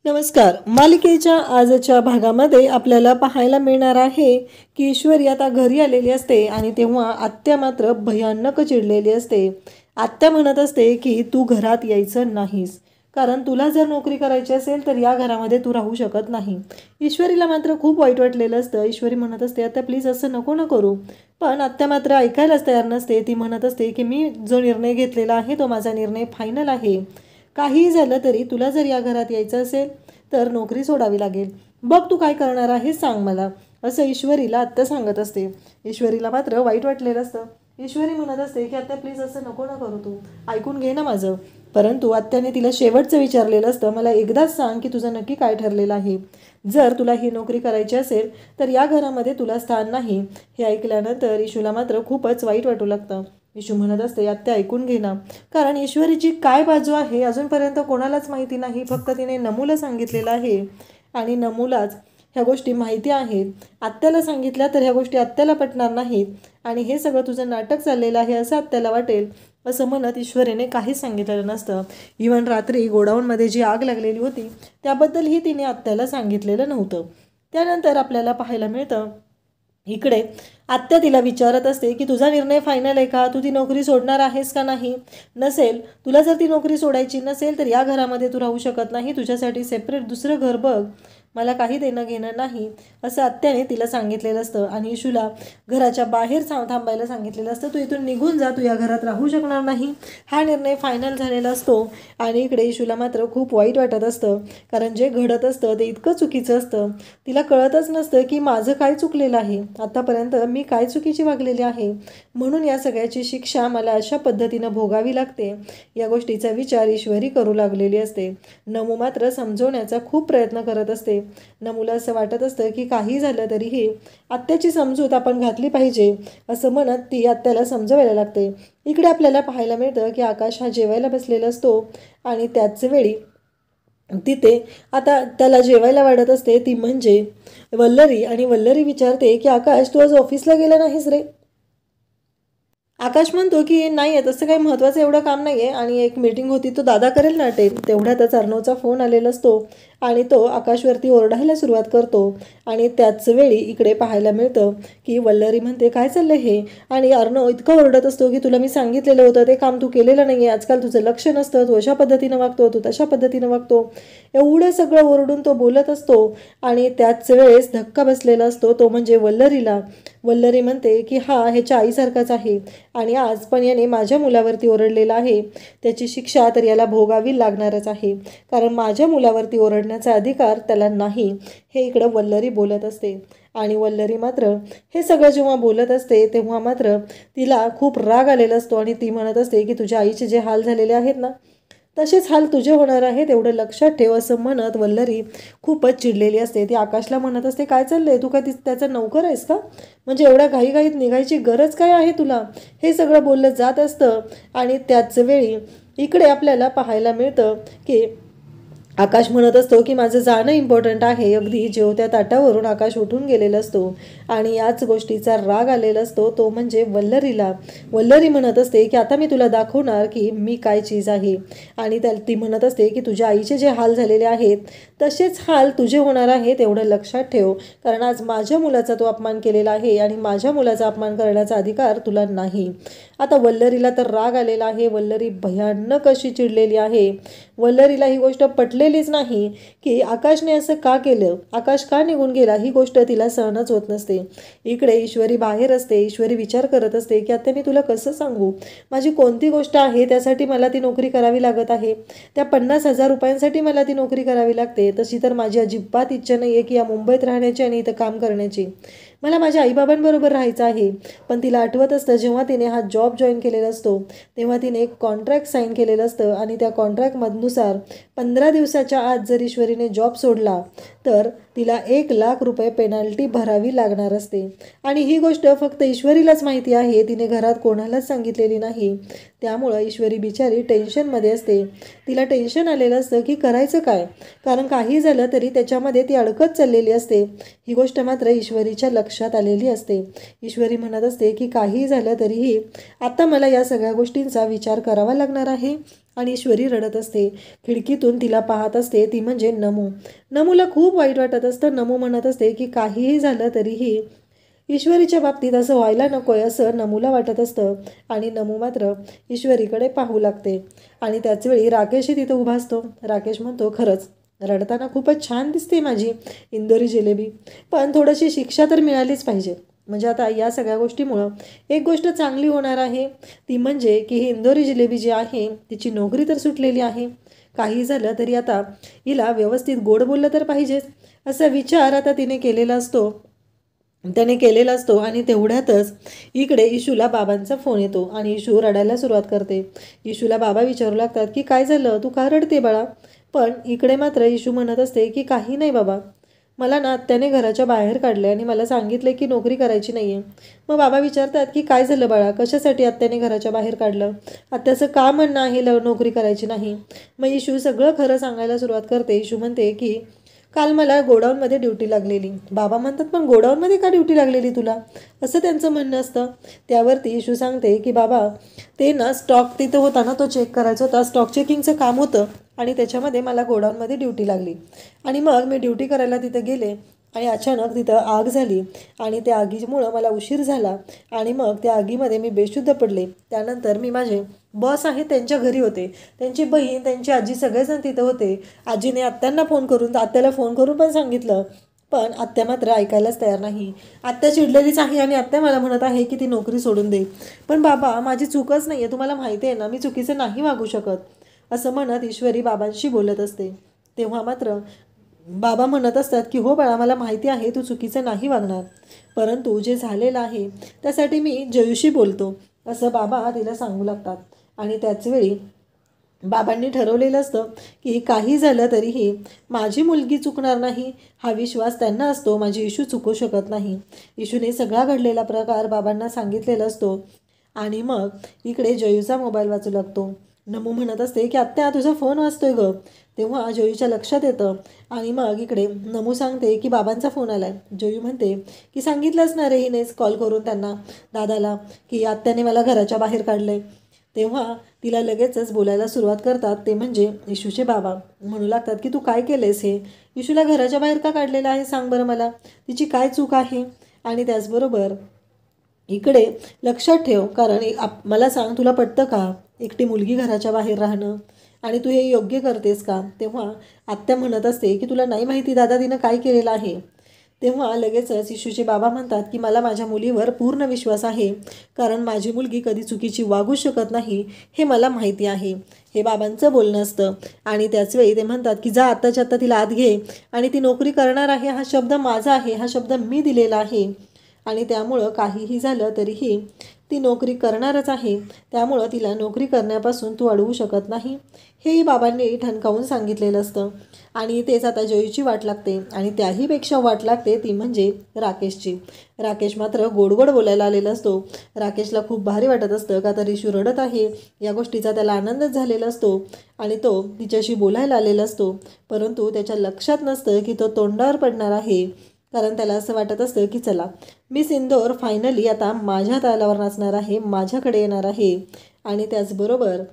नमस्कार. मालिकेच्या आजच्या भागामध्ये आपल्याला पाहायला मिळणार आहे की ईश्वरी आता घरी आलेली असते आणि तेव्हा आत्या मात्र भयानक चिडलेली असते. आत्या म्हणत असते की तू घरात यायचं नाहीस, कारण तुला जर नोकरी करायची असेल तर या घरामध्ये तू राहू शकत नाही. ईश्वरीला मात्र खूप वाईट वाटलेलं असतं. ईश्वरी म्हणत असते आत्या प्लीज असं नको ना करू, पण आत्या मात्र ऐकायलाच तयार नसते. ती म्हणत असते की मी जो निर्णय घेतलेला आहे तो माझा निर्णय फायनल आहे. काहीही झालं तरी तुला जर या घरात यायचं असेल तर नोकरी सोडावी लागेल. बघ तू काय करणार आहे सांग मला, असं ईश्वरीला आत्या सांगत असते. ईश्वरीला मात्र वाईट वाटलेलं असतं. ईश्वरी म्हणत असते की आत्या प्लीज असं नको ना करू, तू ऐकून घे ना माझं. परंतु आत्याने तिला शेवटचं विचारलेलं असतं, मला एकदाच सांग की तुझं नक्की काय ठरलेलं आहे. जर तुला ही नोकरी करायची असेल तर या घरामध्ये तुला स्थान नाही. हे ऐकल्यानंतर ईशूला मात्र खूपच वाईट वाटू लागतं. ईशू म्हणत असते आत्या ऐकून घे ना, कारण ईश्वरीची काय बाजू आहे अजूनपर्यंत कोणालाच माहिती नाही. फक्त तिने नमूला सांगितलेलं आहे आणि नमूलाच ह्या गोष्टी माहिती आहेत. आत्याला सांगितल्या तर ह्या गोष्टी आत्याला पटणार नाहीत आणि हे सगळं तुझं नाटक चाललेलं आहे असं आत्याला वाटेल. असं म्हणत ईश्वरीने काहीच सांगितलेलं नसतं. इव्हन रात्री गोडाऊनमध्ये जी आग लागलेली होती त्याबद्दलही तिने आत्याला सांगितलेलं नव्हतं. त्यानंतर आपल्याला पाहायला मिळतं इकडे आत्या तिला विचारत असते की तुझा निर्णय फायनल आहे का, तू ती नोकरी सोडणार आहेस का नाही. नसेल, तुला जर ती नोकरी सोडायची नसेल तर या घरामध्ये तू राहू शकत नाही. तुझ्यासाठी सेपरेट दुसरं घर बघ, मला काही देणं घेणं नाही, असं आत्याने तिला सांगितलेलं असतं. आणि इशूला घराच्या बाहेर थांबायला सांगितलेलं असतं. तू इथून निघून जा, तू या घरात राहू शकणार नाही. हा निर्णय फायनल झालेला असतो. आणि इकडे इशूला मात्र खूप वाईट वाटत असतं, कारण जे घडत असतं ते इतकं चुकीचं असतं. तिला कळतच नसतं की माझं काय चुकलेलं आहे, आतापर्यंत मी काय चुकीची वागलेली आहे, म्हणून या सगळ्याची शिक्षा मला अशा पद्धतीनं भोगावी लागते. या गोष्टीचा विचार ईश्वरी करू लागलेली असते. नमू मात्र समजवण्याचा खूप प्रयत्न करत असते. नमूला असं वाटत असतं की काही झालं तरीही आत्याची समजूत आपण घातली पाहिजे, असं म्हणत ती आत्याला समजवायला लागते. इकडे आपल्याला पाहायला मिळतं की आकाश हा जेवायला बसलेला असतो आणि त्याच वेळी तिथे आता त्याला जेवायला वाढत असते ती म्हणजे वल्लरी. आणि वल्लरी विचारते की आकाश तू आज ऑफिसला गेला नाहीस रे. आकाश म्हणतो की नाही आहे, तसं काही महत्त्वाचं एवढं काम नाही आहे आणि एक मीटिंग होती, तो दादा करेल ना अटेंड. तेवढ्यातच अर्णवचा फोन आलेला असतो आणि तो आकाशवरती ओरडायला सुरुवात करतो. आणि त्याच वेळी इकडे पाहायला मिळतं की वल्लरी म्हणते काय चाललं हे, आणि अर्णव इतका ओरडत असतो की तुला मी सांगितलेलं होतं ते काम तू केलेलं नाही आहे, आजकाल तुझं लक्ष नसतं, तू अशा पद्धतीनं वागतो, तू तशा पद्धतीनं वागतो, एवढं सगळं ओरडून तो बोलत असतो. आणि त्याच वेळेस धक्का बसलेला असतो, तो म्हणजे वल्लरीला. वल्लरी म्हणते की हा ह्याच्या आईसारखाच आहे आणि आज पण याने माझ्या मुलावरती ओरडलेला आहे, त्याची शिक्षा तर याला भोगावी लागणारच आहे, कारण माझ्या मुलावरती ओरडण्याचा अधिकार त्याला नाही. हे इकडं वल्लरी बोलत असते. आणि वल्लरी मात्र हे सगळं जेव्हा बोलत असते तेव्हा मात्र तिला खूप राग आलेला असतो आणि ती म्हणत असते की तुझ्या आईचे जे हाल झालेले आहेत ना तसेच हाल तुझे होणार आहेत, एवढं लक्षात ठेव, असं म्हणत वल्लरी खूपच चिडलेली असते. ती आकाशला म्हणत असते काय चाललंय, तू काय त्याचा नौकर आहेस का, म्हणजे एवढ्या घाईघाईत निघायची गरज काय आहे तुला. हे सगळं बोललं जात असतं. आणि त्याच वेळी इकडे आपल्याला पाहायला मिळतं की आकाश म्हणत असतो की माझं जाणं इम्पॉर्टंट आहे. अगदी जेवत्या ताटावरून आकाश उठून गेलेला असतो आणि याच गोष्टीचा राग आलेला असतो, तो म्हणजे वल्लरीला. वल्लरी म्हणत असते की आता मी तुला दाखवणार की मी काय चीज आहे. आणि ती म्हणत असते की तुझ्या आईचे जे हाल झालेले आहेत तसेच हाल तुझे होणार आहेत, एवढं लक्षात ठेव, कारण आज माझ्या मुलाचा तो अपमान केलेला आहे आणि माझ्या मुलाचा अपमान करण्याचा अधिकार तुला नाही. आता वल्लरीला तर राग आलेला आहे. वल्लरी भयानक अशी चिडलेली आहे. वल्लरीला ही गोष्ट पटलेलीच नाही की आकाशने असं का केलं, आकाश का निघून गेला, ही गोष्ट तिला सहनच होत नसते. इकडे ईश्वरी बाहेर असते. ईश्वरी विचार करत असते की आता मी तुला कसं सांगू, माझी कोणती गोष्ट आहे त्यासाठी मला ती नोकरी करावी लागत आहे, त्या 50,000 रुपयांसाठी मला ती नोकरी करावी लागते. तशी तर माझी अजिबात इच्छा नाही आहे की या मुंबईत राहण्याची आणि इथं काम करण्याची. मला माझ्या आईबाबांबरोबर राहायचं आहे. पण तिला आठवत असतं जेव्हा तिने हा जॉब जॉईन केलेला असतो तेव्हा तिने एक कॉन्ट्रॅक्ट साईन केलेलं असतं आणि त्या कॉन्ट्रॅक्टनुसार 15 दिवसाच्या आत जर ईश्वरीने जॉब सोडला तर तिला 1,00,000 रुपये पेनल्टी भरावी लागणार असते. आणि ही गोष्ट फक्त ईश्वरीलाच माहिती आहे, तिने घरात कोणालाच सांगितलेली नाही. त्यामुळं ईश्वरी बिचारी टेन्शनमध्ये असते. तिला टेन्शन आलेलं असतं की करायचं काय, कारण काही झालं तरी त्याच्यामध्ये ती अडकत चाललेली असते. ही गोष्ट मात्र ईश्वरीच्या लक्षात आलेली असते. ईश्वरी म्हणत असते की काही झालं तरीही आता मला या सगळ्या गोष्टींचा विचार करावा लागणार आहे आणि ईश्वरी रडत असते. खिडकीतून तिला पाहत असते ती म्हणजे नमू. नमूला खूप वाईट वाटत असतं. नमू म्हणत असते की काहीही झालं तरीही ईश्वरीच्या बाबतीत असं व्हायला नकोय असं नमूला वाटत असतं. आणि नमू मात्र ईश्वरीकडे पाहू लागते. आणि त्याचवेळी राकेशही तिथं उभा असतो. राकेश म्हणतो, खरंच रडताना खूपच छान दिसते माझी इंदोरी जिलेबी, पण थोडीशी शिक्षा तर मिळालीच पाहिजे. म्हणजे आता या सगळ्या गोष्टीमुळं एक गोष्ट चांगली होणार आहे, ती म्हणजे की ही इंदोरी जिलेबी जी आहे तिची नोकरी तर सुटलेली आहे. काही झालं तरी आता हिला व्यवस्थित गोड बोललं तर पाहिजेच असा विचार आता त्याने केलेला असतो. आणि तेवढ्यातच इकडे इशूला बाबांचा फोन येतो आणि इशू रडायला सुरुवात करते. इशूला बाबा विचारू लागतात की काय झालं, तू का रडते बाळा? पण इकडे मात्र इशू म्हणत असते की काही नाही बाबा, मला ना आत्याने घराच्या बाहेर काढले आणि मला सांगितले की नोकरी करायची नाही आहे. मग बाबा विचारतात की काय झालं बाळा, कशासाठी आत्याने घराच्या बाहेर काढलं? आत्याचं का म्हणणं आहे नोकरी करायची नाही? मग इशू सगळं खरं सांगायला सुरुवात करते. इशू म्हणते की काल मला गोडाऊनमध्ये ड्युटी लागलेली. बाबा म्हणतात, पण गोडाऊनमध्ये का ड्युटी लागलेली तुला? असं त्यांचं म्हणणं असतं. त्यावरती इशू सांगते की बाबा, ते ना स्टॉक तिथं होता ना, तो चेक करायचा होता, स्टॉक चेकिंगचं काम होतं आणि त्याच्यामध्ये मला गोडाऊनमध्ये ड्युटी लागली. आणि मग मी ड्युटी करायला तिथं गेले आणि अचानक तिथं आग झाली आणि त्या आगीमुळं मला उशीर झाला आणि मग त्या आगीमध्ये मी बेशुद्ध पडले. त्यानंतर मी माझे बॉस आहेत त्यांच्या घरी होते, त्यांची बहीण, त्यांची आजी सगळेजण तिथं होते. आजीने आत्याला फोन करून पण सांगितलं, पण आत्या मात्र ऐकायलाच तयार नाही. आत्या चिडलेलीच आहे आणि आत्या मला म्हणत आहे की ती नोकरी सोडून दे. पण बाबा, माझी चूकच नाही आहे, तुम्हाला माहिती आहे ना, मी चुकीचं नाही वागू शकत असं म्हणत ईश्वरी बाबांशी बोलत असते. तेव्हा मात्र बाबा म्हणत असतात की हो बाळा, मला माहिती आहे तू चुकीचं नाही वागणार, परंतु जे झालेलं आहे त्यासाठी मी जयूशी बोलतो असं बाबा तिला सांगू लागतात. आणि त्याचवेळी बाबांनी ठरवलेलं असतं की काही झालं तरीही माझी मुलगी चुकणार नाही हा विश्वास त्यांना असतो. माझी इशू चुकू शकत नाही. इशूने सगळा घडलेला प्रकार बाबांना सांगितलेला असतो. आणि मग इकडे जयूचा मोबाईल वाचू लागतो. नमू म्हणत असते की आत्या, तुझा फोन वाजतोय ग. तेव्हा जयूच्या लक्षात येतं आणि मग इकडे नमू सांगते की बाबांचा फोन आलाय. जयू म्हणते की सांगितलंच ना रे हिनेच कॉल करून त्यांना, दादाला, की आत्याने मला घराच्या बाहेर काढलंय. तेव्हा तिला लगेचच बोलायला सुरुवात करतात, ते म्हणजे इशूचे बाबा. म्हणू लागतात की तू काय केलेस हे? इशूला घराच्या बाहेर का काढलेलं आहे सांग बरं मला, तिची काय चूक आहे? आणि त्याचबरोबर इकडे लक्षात ठेव, कारण मला सांग, तुला पटतं का एकटी मुलगी घराच्या बाहेर राहणं? आणि तू हे योग्य करतेस का? तेव्हा आत्या म्हणत असते की तुला नाही माहिती दादा तिनं काय केलेलं आहे. तेव्हा लगेचच इशूचे बाबा म्हणतात की मला माझ्या मुलीवर पूर्ण विश्वास आहे, कारण माझी मुलगी कधी चुकीची वागू शकत नाही हे मला माहिती आहे. हे बाबांचं बोलणं असतं. आणि त्याचवेळी ते म्हणतात की जा आत्ताच्या आत्ता तिला आत घे, आणि ती नोकरी करणार आहे हा शब्द माझा आहे, हा शब्द मी दिलेला आहे आणि त्यामुळं काहीही झालं तरीही ती नोकरी करणारच आहे. त्यामुळं तिला नोकरी करण्यापासून तू अडवू शकत नाही, हेही बाबांनी ठणकावून सांगितलेलं असतं. आणि तेच आता जयूची वाट लागते आणि त्याहीपेक्षा वाट लागते ती म्हणजे राकेशची. राकेश मात्र गोड गोड बोलायला आलेला असतो. राकेशला खूप भारी वाटत असतं का तर इशू रडत आहे या गोष्टीचा त्याला आनंदच झालेला असतो आणि तो तिच्याशी बोलायला आलेला असतो. परंतु त्याच्या लक्षात नसतं की तो तोंडावर पडणार आहे, कारण त्याला असं वाटत असतं की चला, मिस इंदोर फायनली आता माझ्या तालावर नाचणार आहे, माझ्याकडे येणार आहे. आणि त्याचबरोबर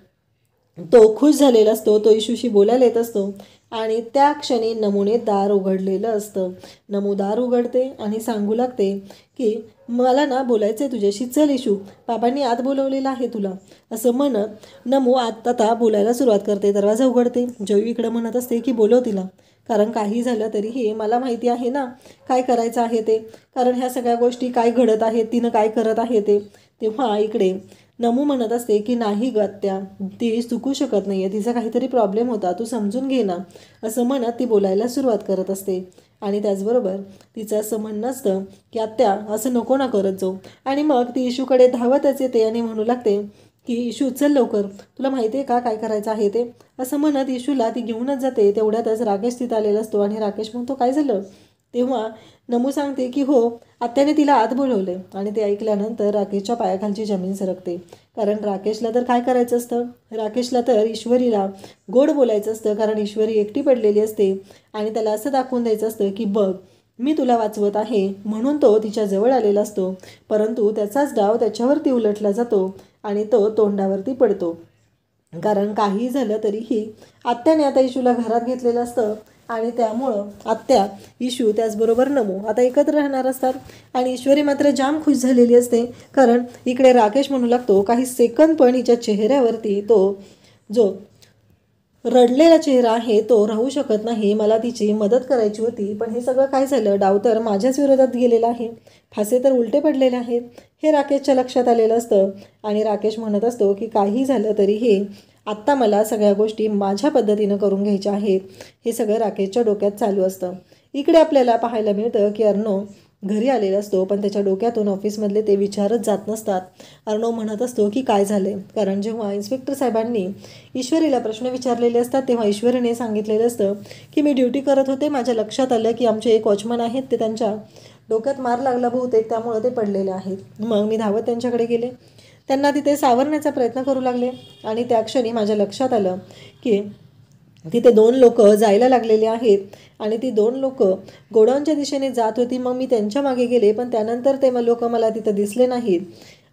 तो खुश झालेला असतो, तो इशूशी बोलायला येत असतो आणि त्या क्षणी नमूने दार उघडलेलं असतं. नमू दार उघडते आणि सांगू लागते की मला ना बोलायचं आहे तुझ्याशी, चल इशू, बाबांनी आत बोलवलेलं आहे तुला असं म्हणत नमू आता बोलायला सुरुवात करते. दरवाजा उघडते. जयू इकडं म्हणत असते की बोलव तिला, कारण काही झालं तरीही मला माहिती आहे ना काय करायचं आहे ते, कारण ह्या सगळ्या गोष्टी काय घडत आहेत, तिनं काय करत आहे ते. तेव्हा इकडे नमू म्हणत असते की नाही ग आत्या, ती चुकू शकत नाही आहे, तिचा काहीतरी प्रॉब्लेम होता, तू समजून घे ना असं म्हणत ती बोलायला सुरुवात करत असते. आणि त्याचबरोबर तिचं असं म्हणणं असतं की आत्या असं नको ना करत जाऊ. आणि मग ती इशूकडे धावतच येते आणि म्हणू लागते की इशू चल लवकर, तुला माहिती आहे का काय करायचं आहे ते असं म्हणत इशूला ती घेऊनच जाते. तेवढ्यातच राकेश तिथं आलेला असतो आणि राकेश म्हणतो काय झालं? तेव्हा नमू सांगते की हो, आत्याने तिला आत बोलवले. आणि ते ऐकल्यानंतर राकेशच्या पायाखालची जमीन सरकते, कारण राकेशला तर काय करायचं असतं, राकेशला तर ईश्वरीला गोड बोलायचं असतं, कारण ईश्वरी एकटी पडलेली असते आणि त्याला असं दाखवून द्यायचं असतं की बघ मी तुला वाचवत आहे, म्हणून तो तिच्या जवळ आलेला असतो. परंतु त्याचाच डाव त्याच्यावरती उलटला जातो आणि तो तोंडावरती पडतो. कारण काही झालं तरीही आत्याने आता इशूला घरात घेतलेलं असतं आणि त्यामुळं आत्या, इशू त्याचबरोबर नमू आता एकत्र राहणार असतात. आणि ईश्वरी मात्र जाम खुश झालेली असते, कारण इकडे राकेश म्हणू लागतो काही सेकंद पण हिच्या चेहऱ्यावरती तो जो रडलेला चेहरा आहे तो राहू शकत नाही, मला तिची मदत करायची होती, पण हे सगळं काय झालं, डाव तर माझ्याच विरोधात गेलेला आहे, फासे तर उलटे पडलेले आहेत, हे राकेशच्या लक्षात आलेलं असतं. आणि राकेश म्हणत असतो की काही झालं तरीही आत्ता मला सगळ्या गोष्टी माझ्या पद्धतीनं करून घ्यायच्या आहेत, हे सगळं राकेशच्या डोक्यात चालू असतं. इकडे आपल्याला पाहायला मिळतं की अर्णव घरी आलेला असतो, पण त्याच्या डोक्यातून ऑफिसमधले ते विचारच जात नसतात. अर्णव म्हणत असतो की काय झाले, कारण जेव्हा इन्स्पेक्टर साहेबांनी ईश्वरीला प्रश्न विचारलेले असतात तेव्हा ईश्वरीने सांगितलेलं असतं की मी ड्युटी करत होते, माझ्या लक्षात आलं की आमचे एक वॉचमन आहेत, ते त्यांच्या डोक्यात मार लागला बहुतेक, त्यामुळे ते पडलेले आहेत. मग मी धावत त्यांच्याकडे गेले, त्यांना तिथे सावरण्याचा प्रयत्न करू लागले आणि त्या क्षणी माझ्या लक्षात आलं की तिथे 2 लोक जायला लागलेले आहेत आणि ती 2 लोक गोडाऊनच्या दिशेने जात होती. मग मी त्यांच्या मागे गेले, पण त्यानंतर ते लोक मला तिथं दिसले नाहीत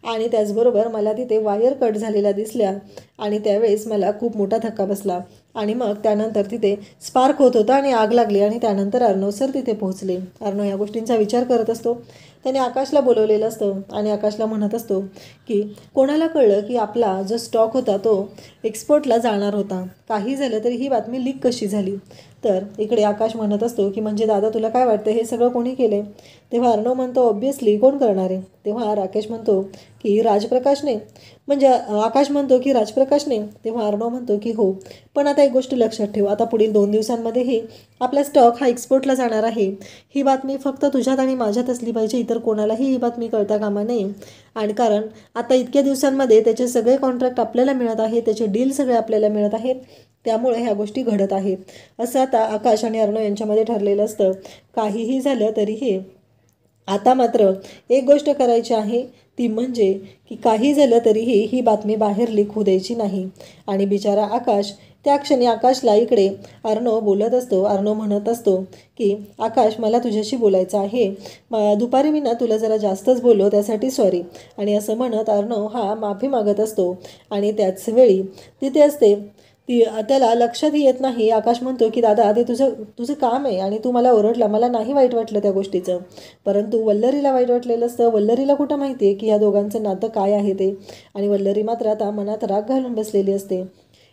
आणि त्याचबरोबर मला तिथे वायर कट झालेल्या दिसल्या आणि त्यावेळेस मला खूप मोठा धक्का बसला आणि मग त्यानंतर तिथे स्पार्क होत होता आणि आग लागली आणि त्यानंतर अर्णव सर तिथे पोहोचले. अर्णव या गोष्टींचा विचार करत असतो. त्याने आकाशला बोलवलेलं असतं आणि आकाशला म्हणत असतो की कोणाला कळलं की आपला जो स्टॉक होता तो एक्सपोर्टला जाणार होता, काही झालं तरी ही बातमी लीक कशी झाली. तर इकडे आकाश म्हणत असतो की म्हणजे दादा तुला काय वाटतं हे सगळं कोणी केले. तेव्हा अर्णव म्हणतो ऑब्व्हियसली कोण करणार आहे. तेव्हा राकेश म्हणतो की राजप्रकाशने, म्हणजे आकाश म्हणतो की राजप्रकाशने. तेव्हा अर्णव म्हणतो की हो, पण आता एक गोष्ट लक्षात ठेव, आता पुढील 2 दिवसांमध्येही आपला स्टॉक हा एक्सपोर्टला जाणार आहे. ही बातमी फक्त तुझ्यात आणि माझ्यात असली पाहिजे, इतर कोणालाही ही बातमी कळता कामा नये. आणि कारण आता इतक्या दिवसांमध्ये त्याचे सगळे कॉन्ट्रॅक्ट आपल्याला मिळत आहेत, त्याचे डील सगळे आपल्याला मिळत आहेत, त्यामुळे ह्या गोष्टी घडत आहेत असं आता आकाश आणि अर्णव यांच्यामध्ये ठरलेलं असतं. काहीही झालं तरीही आता मात्र एक गोष्ट करायची आहे, ती म्हणजे की काही झालं तरीही ही बातमी बाहेर लीक होऊ द्यायची नाही. आणि बिचारा आकाश, त्या क्षणी आकाशला इकडे अर्णव बोलत असतो. अर्णव म्हणत असतो की आकाश मला तुझ्याशी बोलायचं आहे, दुपारी मी ना तुला जरा जास्तच बोललो त्यासाठी सॉरी. आणि असं म्हणत अर्णव हा माफी मागत असतो आणि त्याच वेळी तिथे असते त्याला लक्षातही येत नाही. आकाश म्हणतो की दादा ते तुझं काम आहे आणि तू मला ओरडला, मला नाही वाईट वाटलं त्या गोष्टीचं, परंतु वल्लरीला वाईट वाटलेलं असतं. वल्लरीला कुठं माहिती आहे की ह्या दोघांचं नातं काय आहे ते, आणि वल्लरी मात्र आता मनात राग घालून बसलेली असते.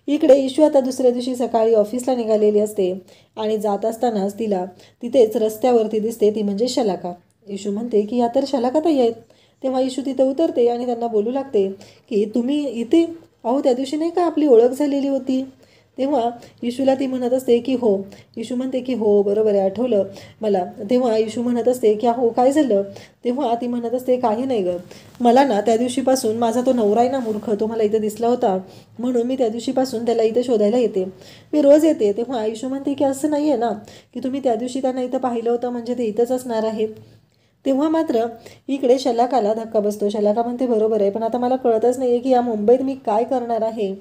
इकडे इशू आता दुसऱ्या दिवशी सकाळी ऑफिसला निघालेली असते आणि जात असतानाच तिला तिथेच रस्त्यावरती दिसते, ती म्हणजे शलाका. इशू म्हणते की या तर शलाका ताई आहेत. तेव्हा इशू तिथं उतरते आणि त्यांना बोलू लागते की तुम्ही इथे, अहो त्या दिवशी नाही का आपली ओळख झालेली होती. तेव्हा इशूला ती म्हणत असते की हो. इशू म्हणते की हो बरोबर आहे, आठवलं मला. तेव्हा इशू म्हणत असते की हो काय झालं. तेव्हा ती म्हणत असते काही नाही गं, मला ना त्या दिवशीपासून माझा तो नवरा आहे ना मूर्ख, तो मला इथं दिसला होता म्हणून मी त्या दिवशीपासून त्याला इथं शोधायला येते, मी रोज येते. तेव्हा इशू म्हणते की असं नाही आहे ना की तुम्ही त्या दिवशी त्यांना इथं पाहिलं होतं म्हणजे ते इथंच असणार आहेत. तेव्हा मात्र इकडे शलाकाला धक्का बसतो. शलाका म्हणते बरोबर आहे, पण आता मला कळतच नाही आहे की या मुंबईत मी काय करणार आहे,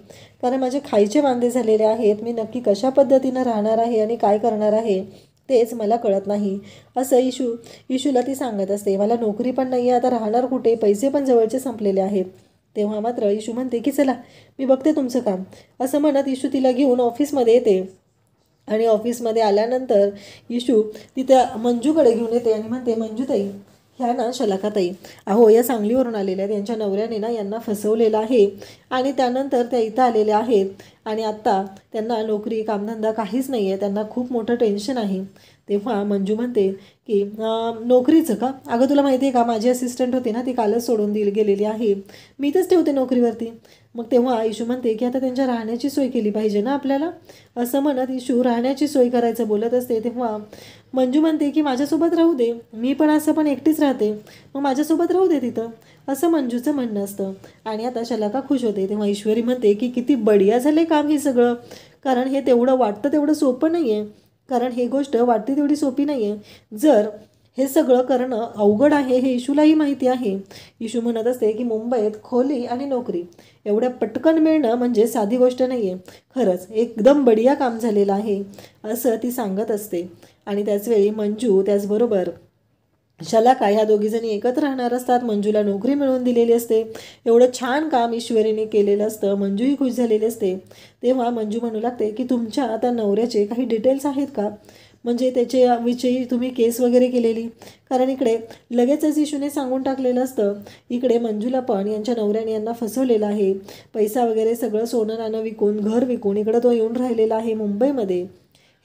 कारण माझे खायचे वांदे झालेले आहेत, मी नक्की कशा पद्धतीनं राहणार आहे आणि काय करणार आहे तेच मला कळत नाही असं इशूला ती सांगत असते. मला नोकरी पण नाही आहे, आता राहणार कुठे, पैसे पण जवळचे संपलेले आहेत. तेव्हा मात्र इशू म्हणते की चला मी बघते तुमचं काम. असं म्हणत इशू तिला घेऊन ऑफिसमध्ये येते आणि ऑफिसमध्ये आल्यानंतर इशू तिथं मंजूकडे घेऊन येते आणि म्हणते मंजूताई, ह्या ना शलाकाताई, अहो या सांगलीवरून आलेल्या आहेत, यांच्या नवऱ्याने ना यांना फसवलेलं आहे आणि त्यानंतर त्या इथं आलेल्या आहेत आणि आत्ता त्यांना नोकरी कामधंदा काहीच नाही आहे, त्यांना खूप मोठं टेन्शन आहे. तेव्हा मंजू म्हणते की नोकरीचं का, अगं तुला माहिती आहे का माझी असिस्टंट होती ना ती कालच सोडून गेलेली आहे, मी इथंच ठेवते नोकरीवरती. मग तेव्हा इशू म्हणते की आता त्यांच्या राहण्याची सोय केली पाहिजे ना आपल्याला. असं म्हणत इशू राहण्याची सोय करायचं बोलत असते. तेव्हा मंजू म्हणते की माझ्यासोबत राहू दे, मी पण असं पण एकटीच राहते, मग माझ्यासोबत राहू दे तिथं, असं मंजूचं म्हणणं असतं. आणि आता शलाका खुश होते. तेव्हा ईश्वरी म्हणते की किती बढिया झाले काम हे सगळं, कारण हे तेवढं वाटतं तेवढं सोपं नाही आहे, कारण हे गोष्ट वाटते तेवढी सोपी नाही आहे, जर हे सगळं करणं अवघड आहे हे इशूलाही माहिती आहे. इशू म्हणत असते की मुंबईत खोली आणि नोकरी एवढ्या पटकन मिळणं म्हणजे साधी गोष्ट नाही आहे, खरंच एकदम बढिया काम झालेलं आहे असं ती सांगत असते. आणि त्याचवेळी मंजू त्याचबरोबर शलाका ह्या दोघीजणी एकत्र राहणार असतात. मंजूला नोकरी मिळवून दिलेली असते. एवढं छान काम ईश्वरीने केलेलं असतं. मंजूही खुश झालेली असते. तेव्हा मंजू म्हणू लागते की तुमच्या आता नवऱ्याचे काही डिटेल्स आहेत का, म्हणजे त्याच्याविषयी तुम्ही केस वगैरे केलेली. कारण इकडे लगेचच इशूने सांगून टाकलेलं असतं. इकडे मंजूला पण यांच्या नवऱ्याने यांना फसवलेलं आहे. पैसा वगैरे सगळं सोनं नाणं विकून, घर विकून इकडं तो येऊन राहिलेला आहे मुंबईमध्ये.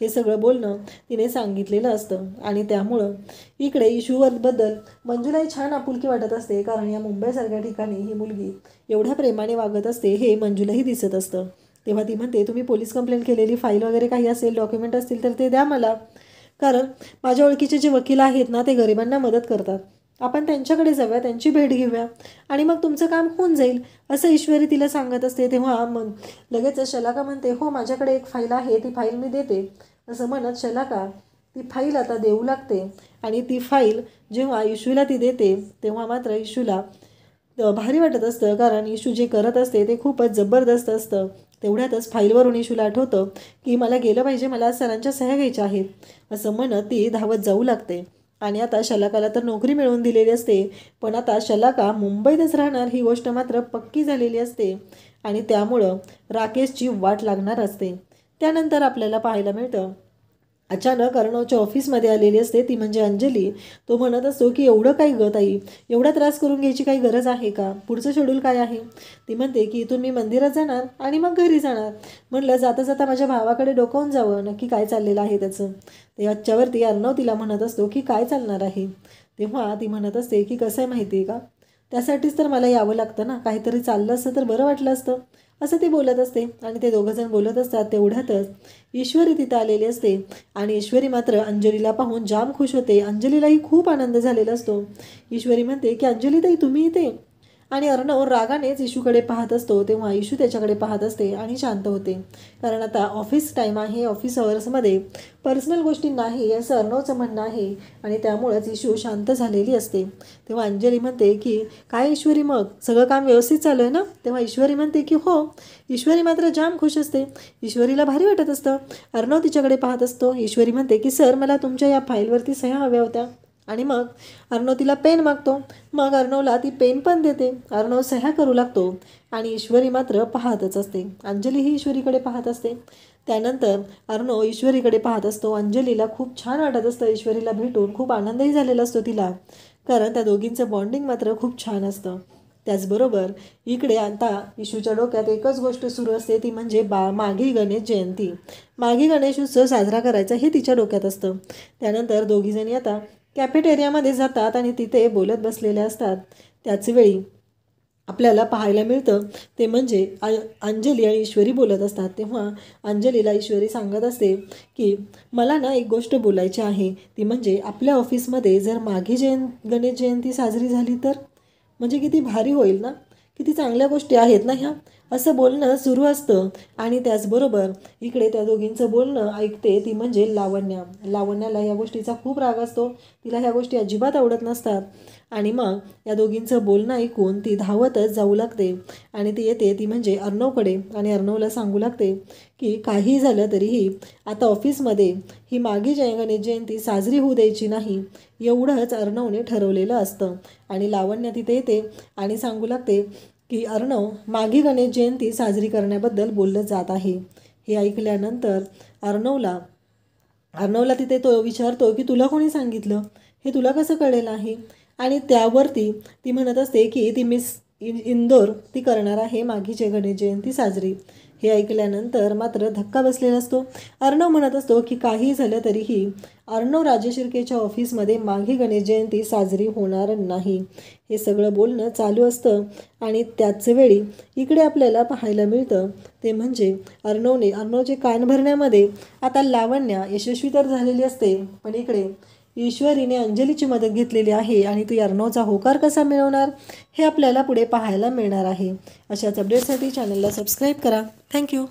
हे सगळं बोलणं तिने सांगितलेलं असतं. आणि त्यामुळं इकडे इशूबद्दल मंजूलाही छान आपुलकी वाटत असते. कारण या मुंबईसारख्या ठिकाणी ही मुलगी एवढ्या प्रेमाने वागत असते हे मंजूलाही दिसत असतं. तेव्हा ती म्हणते तुम्ही पोलीस कंप्लेंट केलेली फाईल वगैरे काही असेल, डॉक्युमेंट असतील तर ते द्या मला. कारण माझ्या ओळखीचे जे वकील आहेत ना ते गरिबांना मदत करतात. आपण त्यांच्याकडे जाऊया, त्यांची भेट घेऊया आणि मग तुमचं काम होऊन जाईल, असं ईश्वरी तिला सांगत असते. तेव्हा मग लगेच शलाका म्हणते हो माझ्याकडे एक फाईल आहे, ती फाईल मी देते. असं म्हणत शलाका ती फाईल आता देऊ लागते. आणि ती फाईल जेव्हा इशूला ती देते तेव्हा मात्र इशूला भारी वाटत असतं. कारण इशू जे करत असते ते खूपच जबरदस्त असतं. तेवढ्यातच फाईलवरून इशूला आठवतं की मला गेलं पाहिजे, मला सरांच्या सह्या घ्यायच्या आहेत. असं म्हणत ती धावत जाऊ लागते. आणि आता शलाकाला तर नोकरी मिळवून दिलेली असते. पण आता शलाका मुंबईतच राहणार ही गोष्ट मात्र पक्की झालेली असते. आणि त्यामुळं राकेशची वाट लागणार असते. त्यानंतर आपल्याला पाहायला मिळतं अचानक अर्णवच्या ऑफिसमध्ये आलेली असते ती म्हणजे अंजली. तो म्हणत असतो की एवढं काही ग ताई, एवढा त्रास करून घ्यायची काही गरज आहे का, पुढचं शेड्यूल काय आहे. ती म्हणते की इथून मी मंदिरात जाणार आणि मग घरी जाणार. म्हणलं जाता जाता माझ्या भावाकडे डोकावून जावं नक्की काय चाललेलं आहे त्याचं. ते याच्यावरती अर्णव तिला म्हणत असतो की काय चालणार आहे. तेव्हा ती म्हणत असते की कसं आहे माहिती आहे का, त्यासाठीच तर मला यावं लागतं ना, काहीतरी चाललं असतं तर बरं वाटलं असतं, असं ती बोलत असते. आणि ते दोघंजण बोलत असतात. तेवढ्यातच ईश्वरी तिथं आलेली असते. आणि ईश्वरी मात्र अंजलीला पाहून जाम खुश होते. अंजलीलाही खूप आनंद झालेला असतो. ईश्वरी म्हणते की अंजली ताई तुम्ही इथे. आणि अर्णव रागानेच इशूकडे पाहत असतो. तेव्हा इशू त्याच्याकडे पाहत असते आणि शांत होते. कारण आता ऑफिस टाईम आहे, ऑफिस अवर्समध्ये पर्सनल गोष्टी नाही असं अर्णवचं म्हणणं आहे. आणि त्यामुळंच इशू शांत झालेली असते. तेव्हा अंजली म्हणते की काय ईश्वरी मग सगळं काम व्यवस्थित चालू आहे ना. तेव्हा ईश्वरी म्हणते की हो. ईश्वरी मात्र जाम खुश असते. ईश्वरीला भारी वाटत असतं. अर्णव तिच्याकडे पाहत असतो. ईश्वरी म्हणते की सर मला तुमच्या या फाईलवरती सह्या हव्या होत्या. आणि मग अर्णव तिला पेन मागतो. मग अर्णवला ती पेन पण देते. अर्णव सह्या करू लागतो. आणि ईश्वरी मात्र पाहतच असते. अंजली ही ईश्वरीकडे पाहत असते. त्यानंतर अर्णव ईश्वरीकडे पाहत असतो. अंजलीला खूप छान वाटत असतं ईश्वरीला भेटून. खूप आनंदही झालेला असतो तिला. कारण त्या दोघींचं बॉन्डिंग मात्र खूप छान असतं. त्याचबरोबर इकडे आता इशूच्या डोक्यात एकच गोष्ट सुरू असते ती म्हणजे माघी गणेश जयंती. माघी गणेश उत्सव साजरा करायचा हे तिच्या डोक्यात असतं. त्यानंतर दोघीजणी आता कॅफेटेरियामध्ये जातात आणि तिथे बोलत बसलेल्या असतात. त्याचवेळी आपल्याला पाहायला मिळतं ते म्हणजे अंजली आणि ईश्वरी बोलत असतात. तेव्हा अंजलीला ईश्वरी सांगत असते की मला ना एक गोष्ट बोलायची आहे. ती म्हणजे आपल्या ऑफिसमध्ये जर गणेश जयंती साजरी झाली तर म्हणजे किती भारी होईल ना, किती चांगल्या गोष्टी आहेत ना ह्या, असं बोलणं सुरू असतं. आणि त्याचबरोबर इकडे त्या दोघींचं बोलणं ऐकते ती म्हणजे लावण्याला या गोष्टीचा खूप राग असतो. तिला ह्या गोष्टी अजिबात आवडत नसतात. आणि मग या दोघींचं बोलणं ऐकून ती धावतच जाऊ लागते. आणि ती येते ती म्हणजे अर्णवकडे आणि अर्णवला सांगू लागते की काही झालं तरीही आता ऑफिसमध्ये ही माघी गणेश जयंती साजरी होऊ द्यायची नाही, एवढंच अर्णवने ठरवलेलं असतं. आणि लावण्य तिथे येते आणि सांगू लागते की अर्णव माघी गणेश जयंती साजरी करण्याबद्दल बोललं जात आहे. हे ऐकल्यानंतर अर्णवला तिथे तो विचारतो की तुला कोणी सांगितलं, हे तुला कसं कळलेलं आहे. आणि त्यावरती ती म्हणत असते की ती मिस इंदोर ती करणार आहे माघीचे गणेश जयंती साजरी. हे ऐकल्यानंतर मात्र धक्का बसलेला असतो. अर्णव म्हणत असतो की काही झालं तरीही अर्णव राजशिर्केच्या ऑफिसमध्ये माघी गणेश जयंती साजरी होणार नाही. हे सगळं बोलणं चालू असतं. आणि त्याच वेळी इकडे आपल्याला पाहायला मिळतं ते म्हणजे अर्णवचे कान भरण्यामध्ये आता लावण्या यशस्वी तर झालेली असते. पण इकडे ईश्वरीने अंजलीची मदत घेतलेली आहे. आणि ती अर्णवचा होकार कसा मिळवणार हे आपल्याला पुढे पाहायला मिळणार आहे. अशाच अपडेटसाठी चॅनलला सबस्क्राईब करा. थँक्यू.